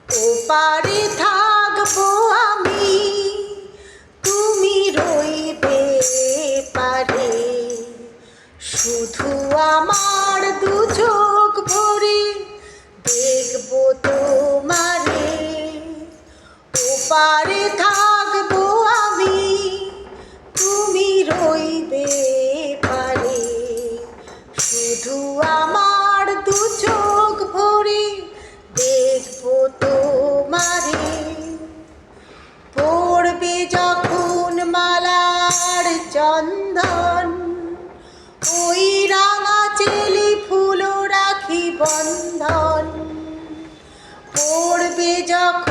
ওপারে থাকবো আমি, তুমি রইবে পারে। শুধু আমার দু চোখ ভরে দেখবো তোমারে। ওপারে থাকবো আমি, তুমি রইবে পারে। শুধু আমার দু চোখ ভরে দেখবো তোমারে। পড়বে যখন মালার চন্দন, ওই রাঙা চেলি ফুল রাখি বন্ধন। পড়বে যখন